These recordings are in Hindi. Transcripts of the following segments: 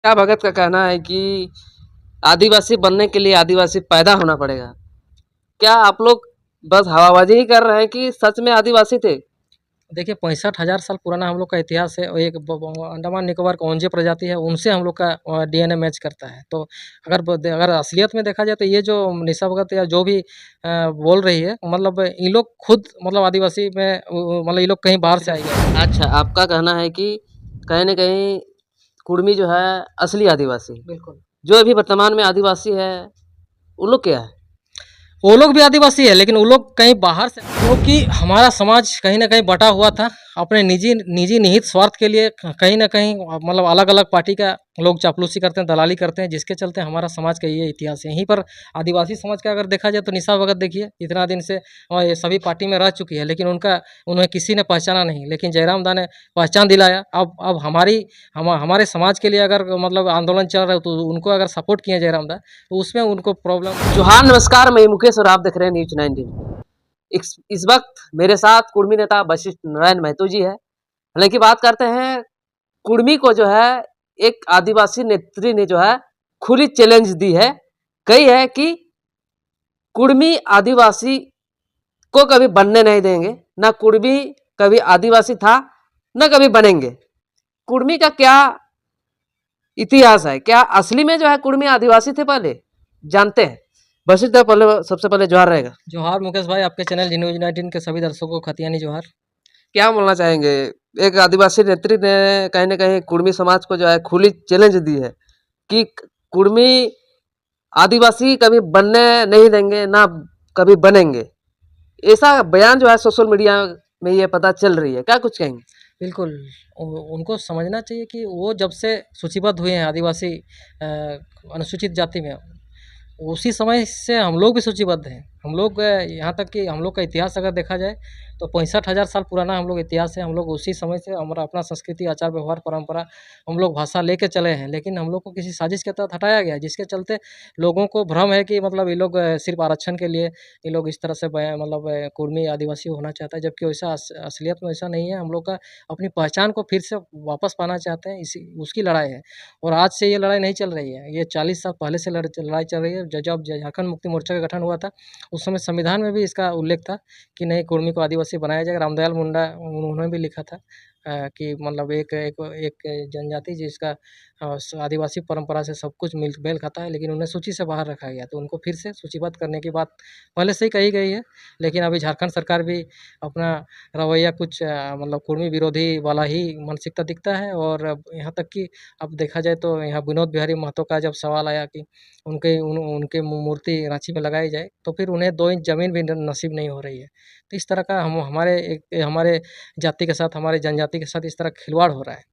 क्या भगत का कहना है कि आदिवासी बनने के लिए आदिवासी पैदा होना पड़ेगा। क्या आप लोग बस हवाबाजी ही कर रहे हैं कि सच में आदिवासी थे? देखिए 65,000 साल पुराना हम लोग का इतिहास है और एक अंडमान निकोबार कौंजे प्रजाति है, उनसे हम लोग का डीएनए मैच करता है। तो अगर असलियत में देखा जाए तो ये जो निशा भगत या जो भी बोल रही है, मतलब ये लोग खुद मतलब आदिवासी में मतलब ये लोग कहीं बाहर से आए हैं। अच्छा, आपका कहना है कि कहीं न कहीं कुर्मी जो है असली आदिवासी, बिल्कुल। जो अभी वर्तमान में आदिवासी है, वो लोग क्या है? वो लोग भी आदिवासी है, लेकिन वो लोग कहीं बाहर से, क्योंकि हमारा समाज कहीं न कहीं बँटा हुआ था। अपने निजी निजी निहित स्वार्थ के लिए कहीं न कहीं मतलब अलग-अलग पार्टी का लोग चापलूसी करते हैं, दलाली करते हैं, जिसके चलते हमारा समाज का ये इतिहास है। यहीं पर आदिवासी समाज का अगर देखा जाए तो निशा भगत देखिए, इतना दिन से ये सभी पार्टी में रह चुकी है, लेकिन उन्हें किसी ने पहचाना नहीं। लेकिन जयराम दा ने पहचान दिलाया। अब हमारे समाज के लिए अगर मतलब आंदोलन चल रहा है, तो उनको अगर सपोर्ट किए जयराम दा, तो उसमें उनको प्रॉब्लम। जोहार, नमस्कार, मैं मुकेश और आप देख रहे हैं न्यूज़ 19। इस वक़्त मेरे साथ कुर्मी नेता वशिष्ठ नारायण महतो जी है। हालाँकि बात करते हैं कुर्मी को जो है एक आदिवासी नेत्री ने जो है खुली चैलेंज दी है। कही है कि कुर्मी आदिवासी को कभी बनने नहीं देंगे, ना कुर्मी कभी आदिवासी था, ना कभी बनेंगे। कुर्मी का क्या इतिहास है? क्या असली में जो है कुर्मी आदिवासी थे पहले? जानते हैं। वशिष्ठ पहले सबसे पहले जोहार रहेगा। जोहार मुकेश भाई, आपके चैनल न्यूज़ 19 के सभी दर्शकों को खतियानी जोहार। क्या बोलना चाहेंगे? एक आदिवासी नेत्री ने कहीं न कहीं कुर्मी समाज को जो है खुली चैलेंज दी है कि कुर्मी आदिवासी कभी बनने नहीं देंगे, ना कभी बनेंगे। ऐसा बयान जो है सोशल मीडिया में ये पता चल रही है। क्या कुछ कहेंगे? बिल्कुल, उनको समझना चाहिए कि वो जब से सूचीबद्ध हुए हैं आदिवासी अनुसूचित जाति में, उसी समय से हम लोग भी सूचीबद्ध हैं। हम लोग यहाँ तक कि हम लोग का इतिहास अगर देखा जाए तो 65,000 साल पुराना हम लोग इतिहास है। हम लोग उसी समय से हमारा अपना संस्कृति, आचार, व्यवहार, परंपरा, हम लोग भाषा लेके चले हैं। लेकिन हम लोग को किसी साजिश के तहत हटाया गया, जिसके चलते लोगों को भ्रम है कि मतलब ये लोग सिर्फ़ आरक्षण के लिए ये लोग इस तरह से मतलब कुर्मी आदिवासी होना चाहता है, जबकि वैसा असलियत में वैसा नहीं है। हम लोग का अपनी पहचान को फिर से वापस पाना चाहते हैं, इसी उसकी लड़ाई है। और आज से ये लड़ाई नहीं चल रही है, ये 40 साल पहले से लड़ाई चल रही है। जब झारखंड मुक्ति मोर्चा का गठन हुआ था, उस समय संविधान में भी इसका उल्लेख था कि नहीं, कुर्मी को आदिवासी बनाया जाएगा। रामदयाल मुंडा उन्होंने भी लिखा था कि मतलब एक एक एक जनजाति जिसका आदिवासी परंपरा से सब कुछ मेल खाता है, लेकिन उन्हें सूची से बाहर रखा गया। तो उनको फिर से सूचीबद्ध करने की बात पहले से ही कही गई है, लेकिन अभी झारखंड सरकार भी अपना रवैया कुछ मतलब कुर्मी विरोधी वाला ही मानसिकता दिखता है। और अब यहाँ तक कि अब देखा जाए तो यहाँ विनोद बिहारी महतो का जब सवाल आया कि उनके मूर्ति रांची में लगाई जाए, तो फिर उन्हें 2 इंच ज़मीन भी नसीब नहीं हो रही है। तो इस तरह का हमारे जाति के साथ, हमारे जनजाति के साथ इस तरह खिलवाड़ हो रहा है।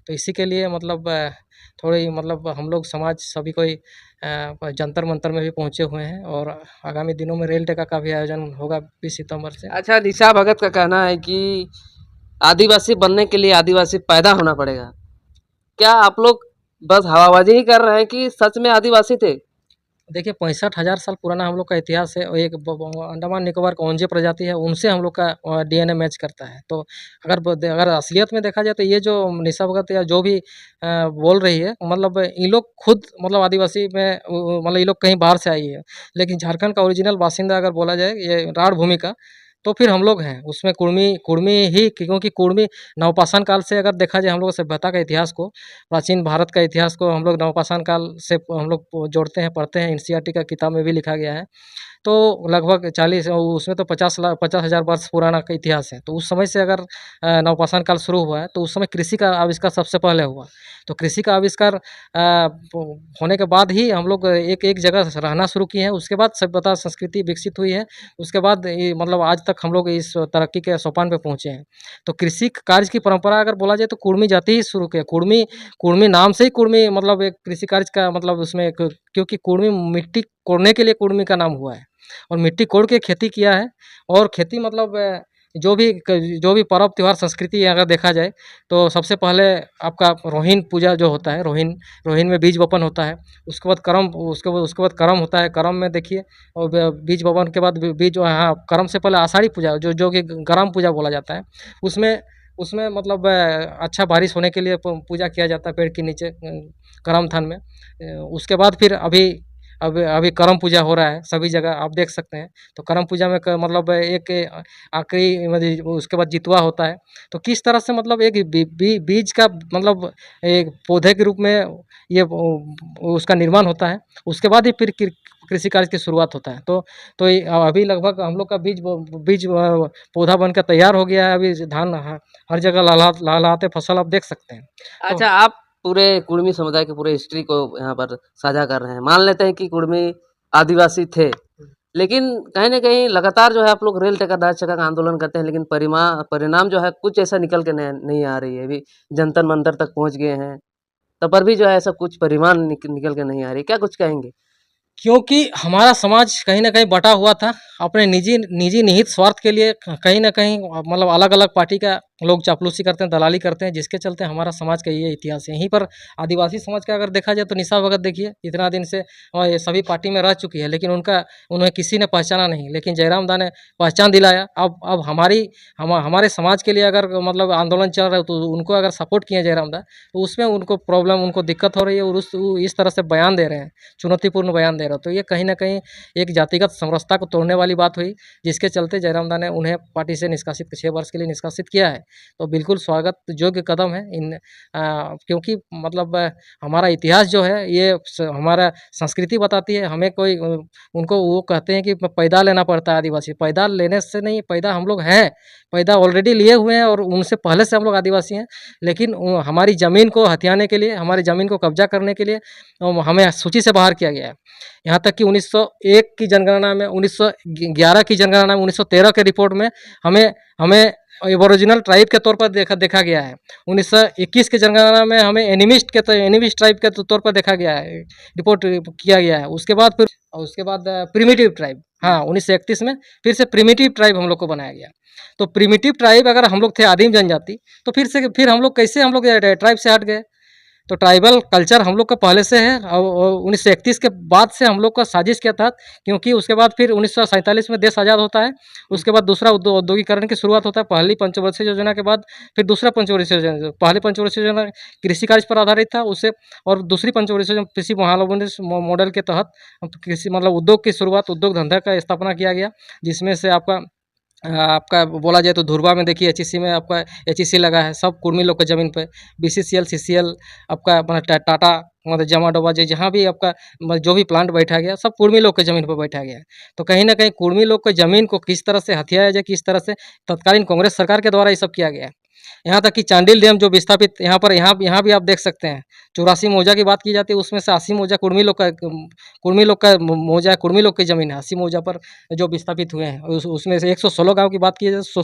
तो इसी के लिए मतलब थोड़ी मतलब हम लोग समाज सभी कोई जंतर मंतर में भी पहुँचे हुए हैं, और आगामी दिनों में रेल टेका का भी आयोजन होगा 20 सितंबर से। अच्छा, निशा भगत का कहना है कि आदिवासी बनने के लिए आदिवासी पैदा होना पड़ेगा। क्या आप लोग बस हवाबाजी ही कर रहे हैं कि सच में आदिवासी थे? देखिए 65,000 साल पुराना हम लोग का इतिहास है और एक अंडमान निकोबार कौंजे प्रजाति है, उनसे हम लोग का डीएनए मैच करता है। तो अगर असलियत में देखा जाए तो ये जो निशा भगत या जो भी बोल रही है, मतलब ये लोग खुद मतलब आदिवासी में मतलब ये लोग कहीं बाहर से आई है। लेकिन झारखंड का ओरिजिनल बासिंदा अगर बोला जाए, ये राढ़ भूमि का, तो फिर हम लोग हैं उसमें। कुर्मी कुर्मी ही, क्योंकि कुर्मी नवपाषाण काल से अगर देखा जाए हम लोग सभ्यता का इतिहास को, प्राचीन भारत का इतिहास को हम लोग नवपाषाण काल से हम लोग जोड़ते हैं, पढ़ते हैं। एनसीईआरटी का किताब में भी लिखा गया है। तो लगभग 40, उसमें तो 50,000 वर्ष पुराना का इतिहास है। तो उस समय से अगर नवपाषाण काल शुरू हुआ है, तो उस समय कृषि का आविष्कार सबसे पहले हुआ। तो कृषि का आविष्कार होने के बाद ही हम लोग एक जगह रहना शुरू किए हैं। उसके बाद सभ्यता संस्कृति विकसित हुई है। उसके बाद ये मतलब आज तक हम लोग इस तरक्की के सोपान पे पहुँचे हैं। तो कृषि कार्य की परंपरा अगर बोला जाए तो कुर्मी जाति ही शुरू की है। कुर्मी कुर्मी नाम से ही कुर्मी मतलब एक कृषि कार्य का मतलब उसमें एक, क्योंकि कुर्मी मिट्टी कोड़ने के लिए कुर्मी का नाम हुआ है, और मिट्टी कोड़ के खेती किया है। और खेती मतलब जो भी पर्व त्योहार संस्कृति अगर देखा जाए, तो सबसे पहले आपका रोहिन पूजा जो होता है, रोहिन रोहिन में बीज वपन होता है। उसके बाद करम होता है। करम में देखिए, और बीज वपन के बाद बीज, हाँ, करम से पहले आषाढ़ी पूजा जो कि ग्राम पूजा बोला जाता है, उसमें उसमें मतलब अच्छा बारिश होने के लिए पूजा किया जाता है पेड़ के नीचे करम थान में। उसके बाद फिर अभी अभी करम पूजा हो रहा है सभी जगह आप देख सकते हैं। तो करम पूजा में मतलब एक आखिरी मतलब उसके बाद जितवा होता है। तो किस तरह से मतलब एक बीज का मतलब एक पौधे के रूप में ये उसका निर्माण होता है। उसके बाद ही फिर कृषि कार्य की शुरुआत होता है। तो अभी लगभग हम लोग का बीज पौधा बनकर तैयार हो गया है। अभी धान हर जगह लहलहाते फसल आप देख सकते हैं। तो अच्छा, आप पूरे कुर्मी समुदाय के पूरे हिस्ट्री को यहाँ पर साझा कर रहे हैं। मान लेते हैं कि कुर्मी आदिवासी थे, लेकिन कहीं न कहीं लगातार जो है आप लोग रेल टेका दार चक्का का आंदोलन करते हैं, लेकिन परिणाम जो है कुछ ऐसा निकल के नहीं आ रही है। अभी जंतर मंतर तक पहुँच गए हैं, तब पर भी जो है ऐसा कुछ परिणाम निकल के नहीं आ रही। क्या कुछ कहेंगे? क्योंकि हमारा समाज कहीं न कहीं बँटा हुआ था, अपने निजी निहित स्वार्थ के लिए कहीं न कहीं मतलब अलग-अलग पार्टी का लोग चापलूसी करते हैं, दलाली करते हैं, जिसके चलते हमारा समाज का ये इतिहास है। यहीं पर आदिवासी समाज का अगर देखा जाए तो निशा भगत देखिए, इतना दिन से ये सभी पार्टी में रह चुकी है, लेकिन उन्हें किसी ने पहचाना नहीं। लेकिन जयराम दा ने पहचान दिलाया। अब हमारे समाज के लिए अगर मतलब आंदोलन चल रहा है, तो उनको अगर सपोर्ट किए जयराम दा, तो उसमें उनको प्रॉब्लम, उनको दिक्कत हो रही है और इस तरह से बयान दे रहे हैं, चुनौतीपूर्ण बयान दे रहे हो। तो ये कहीं न कहीं एक जातिगत समरसता को तोड़ने वाली बात हुई, जिसके चलते जयराम दा ने उन्हें पार्टी से निष्कासित 6 वर्ष के लिए निष्कासित किया है। तो बिल्कुल स्वागत योग्य कदम है क्योंकि मतलब हमारा इतिहास जो है ये हमारा संस्कृति बताती है। हमें कोई उनको वो कहते हैं कि पैदा लेना पड़ता है आदिवासी, पैदा लेने से नहीं, पैदा हम लोग हैं, पैदा ऑलरेडी लिए हुए हैं और उनसे पहले से हम लोग आदिवासी हैं। लेकिन हमारी ज़मीन को हथियाने के लिए, हमारी ज़मीन को कब्जा करने के लिए हमें सूची से बाहर किया गया है। यहाँ तक कि 1901 की जनगणना में, 1911 की जनगणना में, 1913 के रिपोर्ट में हमें हमें एबोरिजिनल ट्राइब के तौर पर देखा गया है। 1921 की जनगणना में हमें एनिमिस्ट ट्राइब के तौर पर देखा गया है, रिपोर्ट किया गया है। उसके बाद प्रिमिटिव ट्राइब, हाँ 1931 में फिर से प्रिमिटिव ट्राइब हम लोग को बनाया गया। तो प्रिमिटिव ट्राइब अगर हम लोग थे आदिम जनजाति, तो फिर हम लोग कैसे हम लोग ट्राइब से हट गए? तो ट्राइबल कल्चर हम लोग का पहले से है और 1931 के बाद से हम लोग का साजिश किया था, क्योंकि उसके बाद फिर 1947 में देश आज़ाद होता है। उसके बाद दूसरा औद्योगिकरण की शुरुआत होता है। पहली पंचवर्षीय योजना के बाद फिर दूसरा पंचवर्षीय योजना। पहली पंचवर्षीय योजना कृषि कार्य पर आधारित था, उससे और दूसरी पंचवर्षीय योजना कृषि महालनोबिस मॉडल के तहत कृषि मतलब उद्योग की शुरुआत, उद्योग धंधा का स्थापना किया गया, जिसमें से आपका बोला जाए तो धुरवा में देखिए एचईसी में आपका एचईसी लगा है, सब कुर्मी लोग के ज़मीन पे। बीसीसीएल, सीसीएल आपका मतलब टाटा मतलब जमा डोबा जहाँ भी आपका जो भी प्लांट बैठा गया, सब कुर्मी लोग के ज़मीन पर बैठा गया है। तो कहीं न कहीं कुर्मी लोग की ज़मीन को किस तरह से हथियाया जाए, किस तरह से तत्कालीन कांग्रेस सरकार के द्वारा ये सब किया गया है। यहाँ तक कि चांडिल डैम जो विस्थापित यहाँ भी आप देख सकते हैं, 84 मौजा की बात की जाती है, उसमें से 80 मौजा कुर्मी लोग का मौजा है, कुर्मी लोग की ज़मीन है 80 मौजा पर जो विस्थापित हुए हैं। उसमें से 116 गाँव की बात की जाए,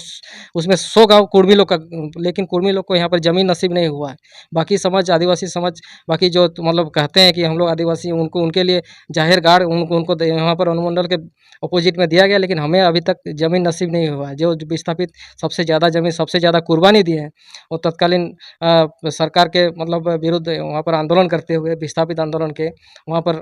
उसमें 100 गाँव कुर्मी लोग का, लेकिन कुर्मी लोग को यहाँ पर ज़मीन नसीब नहीं हुआ है। बाकी समाज, आदिवासी समाज, बाकी जो मतलब कहते हैं कि हम लोग आदिवासी, उनके लिए जाहिर गाड़ उनको यहाँ पर अनुमंडल के अपोजिट में दिया गया, लेकिन हमें अभी तक ज़मीन नसीब नहीं हुआ है। जो विस्थापित सबसे ज़्यादा ज़मीन, सबसे ज़्यादा कुर्बानी दी है, वो तत्कालीन सरकार के मतलब विरुद्ध वहाँ पर आंदोलन करते हुए, विस्थापित आंदोलन के वहाँ पर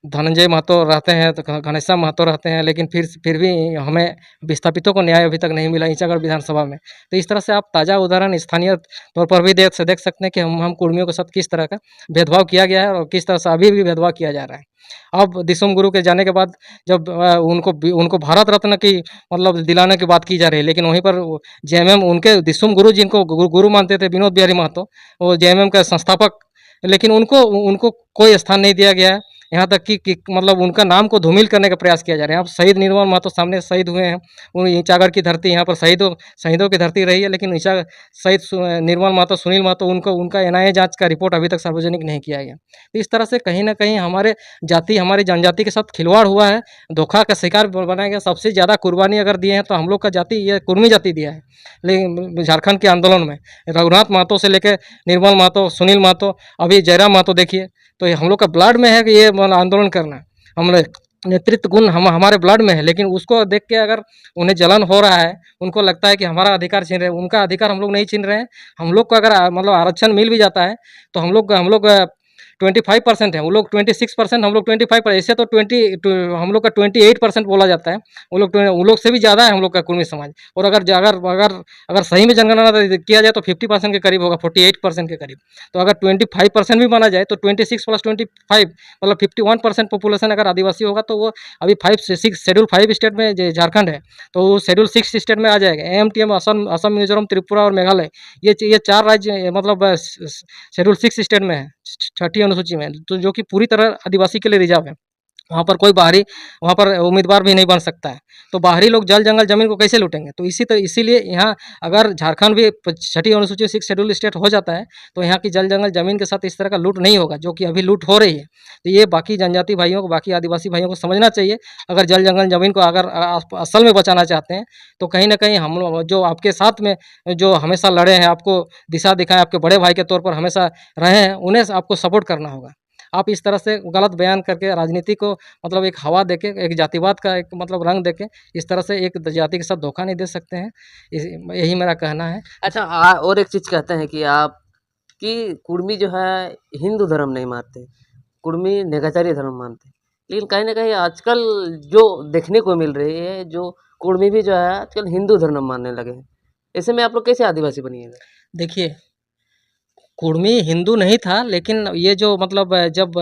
धनंजय महतो रहते हैं, तो घनश्याम महतो रहते हैं, लेकिन फिर भी हमें विस्थापितों को न्याय अभी तक नहीं मिला ईचागढ़ विधानसभा में। तो इस तरह से आप ताज़ा उदाहरण स्थानीय तौर पर भी देख सकते हैं कि हम कुर्मियों के साथ किस तरह का भेदभाव किया गया है और किस तरह से अभी भी भेदभाव किया जा रहा है। अब दिसुम गुरु के जाने के बाद जब उनको भारत रत्न की मतलब दिलाने की बात की जा रही है, लेकिन वहीं पर जेएमएम उनके दिसुम गुरु जिनको गुरु मानते थे, विनोद बिहारी महतो, वो जेएमएम का संस्थापक, लेकिन उनको कोई स्थान नहीं दिया गया है। यहाँ तक कि मतलब उनका नाम को धूमिल करने का प्रयास किया जा रहा है। अब शहीद निर्मल महतो सामने शहीद हुए हैं, वो ईचागढ़ की धरती, यहाँ पर शहीदों की धरती रही है, लेकिन शहीद निर्मल महतो, सुनील महतो, उनका एनआईए जांच का रिपोर्ट अभी तक सार्वजनिक नहीं किया गया। तो इस तरह से कहीं न कहीं हमारी जनजाति के साथ खिलवाड़ हुआ है, धोखा का शिकार बनाया गया। सबसे ज़्यादा कुर्बानी अगर दिए हैं तो हम लोग का जाति, ये कुर्मी जाति दिया है। लेकिन झारखंड के आंदोलन में रघुनाथ महतो से लेकर निर्मल महतो, सुनील महतो, अभी जयराम महतो देखिए, तो ये हम लोग का ब्लड में है कि ये आंदोलन करना। हम लोग नेतृत्व गुण हमारे ब्लड में है, लेकिन उसको देख के अगर उन्हें जलन हो रहा है, उनको लगता है कि हमारा अधिकार छीन रहे हैं, उनका अधिकार हम लोग नहीं छीन रहे हैं। हम लोग को अगर मतलब आरक्षण मिल भी जाता है, तो हम लोग 25% है, वो लोग 26%, हम लोग 25%। ऐसे तो हम लोग का 28% बोला जाता है, वो लोग से भी ज़्यादा है हम लोग का कुर्मी समाज। और अगर अगर अगर अगर सही में जनगणना किया जाए तो 50% के करीब होगा, 48% के करीब। तो अगर 25% भी माना जाए तो 26 + 25 मतलब 51% पॉपुलेशन अगर आदिवासी होगा, तो वो अभी 5 से 6 शेड्यूल 5 स्टेट में झारखंड है, तो वो शेड्यूल 6 स्टेट में आ जाएगा। एमटीएम, असम, मिजोरम, त्रिपुरा और मेघालय, ये 4 राज्य मतलब शेड्यूल 6 स्टेट में है, छठी अनुसूची में, तो जो कि पूरी तरह आदिवासी के लिए रिजर्व है। वहाँ पर कोई बाहरी वहाँ पर उम्मीदवार भी नहीं बन सकता है। तो बाहरी लोग जल जंगल ज़मीन को कैसे लूटेंगे? तो इसीलिए यहाँ अगर झारखंड भी छठी अनुसूची 6 शेड्यूल स्टेट हो जाता है, तो यहाँ की जल जंगल ज़मीन के साथ इस तरह का लूट नहीं होगा, जो कि अभी लूट हो रही है। तो ये बाकी जनजाति भाइयों को, बाकी आदिवासी भाइयों को समझना चाहिए। अगर जल जंगल ज़मीन को अगर असल में बचाना चाहते हैं, तो कहीं न कहीं हम लोग जो आपके साथ में जो हमेशा लड़े हैं, आपको दिशा दिखाएँ, आपके बड़े भाई के तौर पर हमेशा रहे हैं, उन्हें आपको सपोर्ट करना होगा। आप इस तरह से गलत बयान करके राजनीति को मतलब एक हवा देके, एक जातिवाद का एक मतलब रंग देके, इस तरह से एक जाति के साथ धोखा नहीं दे सकते हैं। यही मेरा कहना है। अच्छा, और एक चीज़ कहते हैं कि आप कि कुर्मी जो है हिंदू धर्म नहीं मानते, कुर्मी निराचारी धर्म मानते हैं। लेकिन कहीं न कहीं आजकल जो देखने को मिल रही है, जो कुर्मी भी जो है आजकल हिंदू धर्म मानने लगे हैं। ऐसे में आप लोग कैसे आदिवासी बनिएगा? देखिए, कुर्मी हिंदू नहीं था, लेकिन ये जो मतलब जब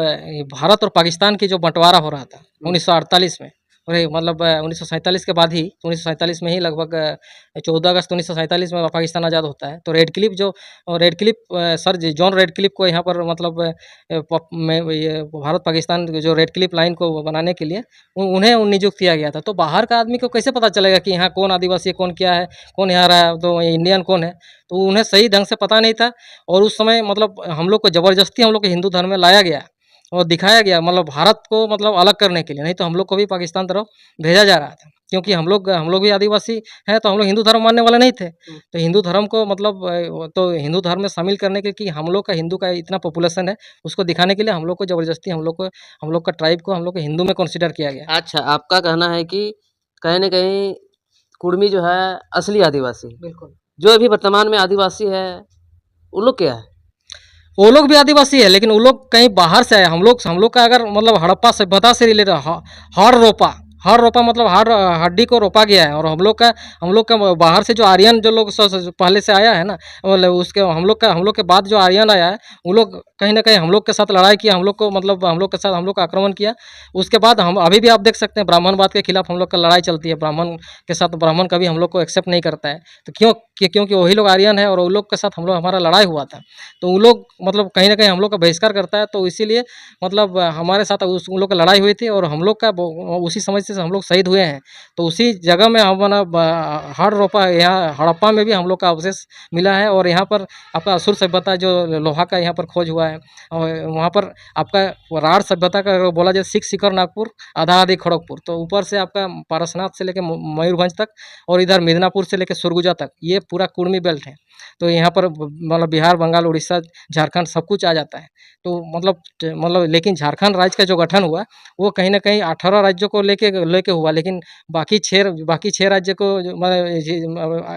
भारत और पाकिस्तान की जो बँटवारा हो रहा था 1948 में, और ये मतलब 1947 के बाद ही, 1947 में ही लगभग 14 अगस्त 1947 में पाकिस्तान आज़ाद होता है। तो red Cliff sir John red Cliff को यहाँ पर मतलब ये भारत पाकिस्तान जो रेड क्लिफ लाइन को बनाने के लिए उन्हें नियुक्त किया गया था। तो बाहर का आदमी को कैसे पता चलेगा कि यहाँ कौन आदिवासी है, कौन क्या है, कौन यहाँ रहा है, तो इंडियन कौन है? तो उन्हें सही ढंग से पता नहीं था। और उस समय मतलब हम लोग को ज़बरदस्ती हम लोग को हिंदू धर्म में लाया गया और दिखाया गया, मतलब भारत को मतलब अलग करने के लिए। नहीं तो हम लोग को भी पाकिस्तान तरफ भेजा जा रहा था, क्योंकि हम लोग भी आदिवासी हैं, तो हम लोग हिंदू धर्म मानने वाले नहीं थे। तो हिंदू धर्म को मतलब तो हिंदू धर्म में शामिल करने के कि हम लोग का हिंदू का इतना पॉपुलेशन है, उसको दिखाने के लिए हम लोग को ज़बरदस्ती हम लोग का ट्राइब को हम लोग को हिंदू में कंसिडर किया गया। अच्छा, आपका कहना है कि कहीं न कहीं कुर्मी जो है असली आदिवासी, बिल्कुल। जो अभी वर्तमान में आदिवासी है, वो लोग क्या है? वो लोग भी आदिवासी है, लेकिन वो लोग कहीं बाहर से आए। हम लोग का अगर मतलब हड़प्पा सभ्यता से रिलेटेड हड़ रोपा मतलब हड्डी को रोपा गया है। और हम लोग का बाहर से जो आर्यन जो लोग पहले से आया है ना, मतलब उसके हम लोग के बाद जो आर्यन आया है, वो लोग कहीं न कहीं हम लोग के साथ लड़ाई किया, हम लोग को मतलब हम लोग के साथ हम लोग का आक्रमण किया। उसके बाद हम अभी भी आप देख सकते हैं ब्राह्मणवाद के खिलाफ हम लोग का लड़ाई चलती है। ब्राह्मण के साथ ब्राह्मण कभी हम लोग को एक्सेप्ट नहीं करता है। तो क्योंकि वही लोग आर्यन है और वो लोग के साथ हमारा लड़ाई हुआ था। तो वो लोग मतलब कहीं न कहीं हम लोग का बहिष्कार करता है, तो इसीलिए मतलब हमारे साथ उन लोग की लड़ाई हुई थी और हम लोग का उसी समय से हम लोग शहीद हुए हैं। तो उसी जगह में हमारा हड़ रोपा, यहाँ हड़प्पा में भी हम लोग का अवशेष मिला है। और यहाँ पर आपका असुर सभ्यता जो लोहा का यहाँ पर खोज हुआ है, और वहाँ पर आपका राढ़ सभ्यता का अगर बोला जाए, शिखर नागपुर, आधा आधी खड़गपुर, तो ऊपर से आपका पारसनाथ से लेकर मयूरभंज तक, और इधर मिदनापुर से लेकर सुरगुजा तक, ये पूरा कुर्मी बेल्ट है। तो यहाँ पर मतलब बिहार, बंगाल, उड़ीसा, झारखंड सब कुछ आ जाता है। तो मतलब लेकिन झारखंड राज्य का जो गठन हुआ, वो कहीं न कहीं 18 राज्यों को लेके हुआ, लेकिन बाकी 6 राज्य को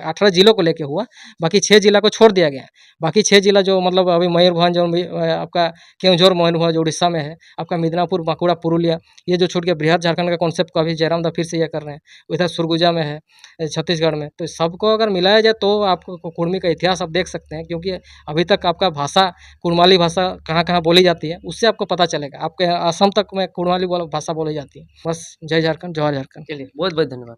18 जिलों को लेके हुआ, बाकी 6 जिला को छोड़ दिया गया। बाकी 6 जिला जो मतलब अभी मयूरभंज और आपका केवंझर, मयूरभंज उड़ीसा में है, आपका मिदनापुर, बांकुड़ा, पुरुलिया, ये जो छूट गया। बृहद झारखंड का कॉन्सेप्ट को अभी जयराम दा फिर से ये कर रहे हैं। इधर सुरगुजा में है, छत्तीसगढ़ में। तो सबको अगर मिलाया जाए तो आपको कुर्मी का इतिहास आप देख सकते हैं, क्योंकि अभी तक आपका भाषा, कुड़माली भाषा कहाँ-कहाँ बोली जाती है, उससे आपको पता चलेगा। आपके असम तक में कुड़माली भाषा बोली जाती है। बस, जय झारखंड, जोहार झारखंड। चलिए, बहुत-बहुत धन्यवाद।